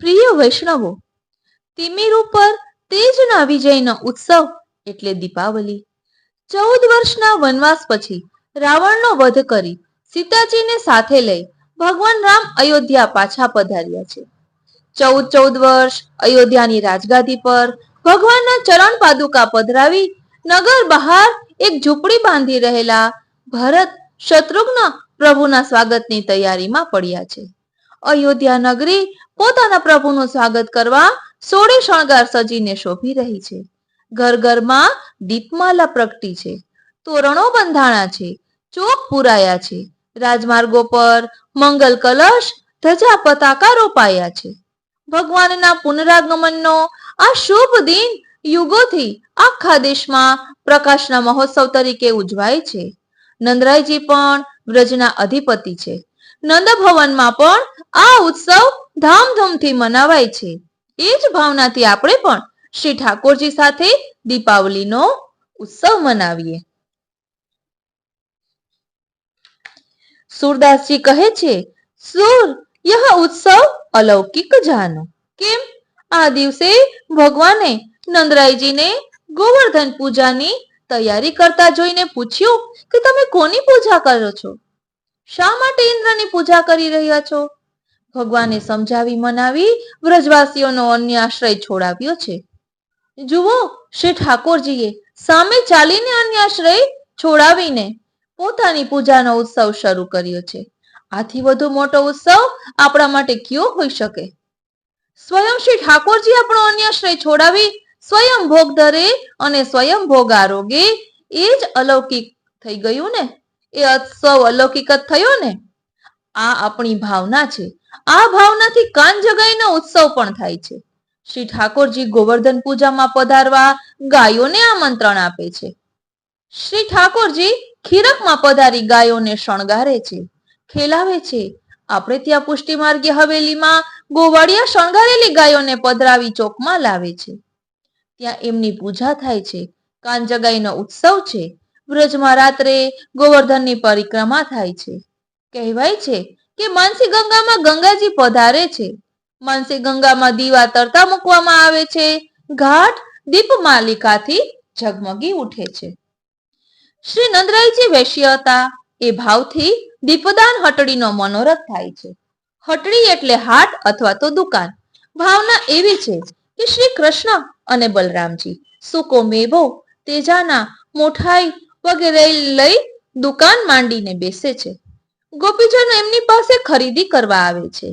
પ્રિય વૈષ્ણવો, તિમિર ઉપર તેજના વિજયનો ઉત્સવ એટલે દીપાવલી. 14 વર્ષના વનવાસ પછી રાવણનો વધ કરી સીતાજીને સાથે લઈ ભગવાન રામ અયોધ્યા પાછા પધાર્યા છે. 14 વર્ષ અયોધ્યાની રાજગાદી પર ભગવાનના ચરણ પાદુકા પધરાવી નગર બહાર એક ઝૂંપડી બાંધી રહેલા ભરત શત્રુઘ્ન પ્રભુના સ્વાગતની તૈયારીમાં પડ્યા છે. અયોધ્યા નગરી પોતાના પ્રભુનું સ્વાગત કરવા સોળે શણગાર સજીને શોભી રહી છે. ઘર ઘરમાં દીપમાલા પ્રગટી છે, તોરણો બંધાણા છે, ચોક પુરાયા છે, રાજમાર્ગો પર મંગલ કલશ, ધજા પતાકા રોપાયા છે. ભગવાનના પુનરાગમનનો આ શુભ દિન યુગોથી આખા દેશમાં પ્રકાશના મહોત્સવ તરીકે ઉજવાય છે. નંદરાયજી પણ વ્રજના અધિપતિ છે. નંદ ભવનમાં પણ આ ઉત્સવ ધામધૂમથી મનાવાય છે. એ જ ભાવનાથી આપણે પણ શ્રી ઠાકોરજી સાથે દીપાવલીનો ઉત્સવ મનાવીએ. સુરદાસજી કહે છે, સુર યહ ઉત્સવ અલૌકિક જાનો. કેમ? આ દિવસે ભગવાને નંદરાયજીને ગોવર્ધન પૂજાની તૈયારી કરતા જોઈને પૂછ્યું કે તમે કોની પૂજા કરો છો? શા માટે ઇન્દ્રની પૂજા કરી રહ્યા છો? ભગવાને સમજાવી મનાવી વ્રજવાસીઓનો અન્ય આશ્રય છોડાવ્યો છે. જુઓ, શ્રી ઠાકોરજીએ સામે ચાલીને અન્ય આશ્રય છોડાવીને પોતાની પૂજાનો ઉત્સવ શરૂ કર્યો છે. આથી વધુ મોટો ઉત્સવ આપણા માટે કયો હોઈ શકે? સ્વયં શ્રી ઠાકોરજી આપણો અન્ય આશ્રય છોડાવી સ્વયં ભોગ ધરે અને સ્વયં ભોગ આરોગે, એ જ અલૌકિક થઈ ગયું ને. એ ઉત્સવ અલૌકિક જ થયો ને. આ આપણી ભાવના છે. આ ભાવનાથી કાન જગાઈનો ઉત્સવ પણ થાય છે. શ્રી ઠાકોરજી ગોવર્ધન પૂજામાં પધારવા ગાયોને આમંત્રણ આપે છે. શ્રી ઠાકોરજી ખીરકમાં પધારી ગાયોને શણગારે છે, ખેલાવે છે. આપણે ત્યાં પુષ્ટિ માર્ગે હવેલીમાં ગોવાળિયા શણગારેલી ગાયોને પધરાવી ચોકમાં લાવે છે. ત્યાં એમની પૂજા થાય છે. કાન જગાઈનો ઉત્સવ છે. વ્રજમાં રાત્રે ગોવર્ધનની પરિક્રમા થાય છે. કહેવાય છે કે માનસી ગંગામાં ગંગાજી પધારે છે. માનસી ગંગામાં દીવા તરતા મૂકવામાં આવે છે. ઘાટ દીપમાલિકાથી ઝગમગી ઉઠે છે. શ્રી નંદરાયજી વૈશ્ય હતા. એ ભાવથી દીપદાન હટડીનો મનોરથ થાય છે. હટડી એટલે હાટ અથવા તો દુકાન. ભાવના એવી છે કે શ્રી કૃષ્ણ અને બલરામજી સૂકો મેવો, તેજાના, મોઠાઈ વગેરે લઈ દુકાન માંડીને બેસે છે. ગોપીજનો એમની પાસે ખરીદી કરવા આવે છે.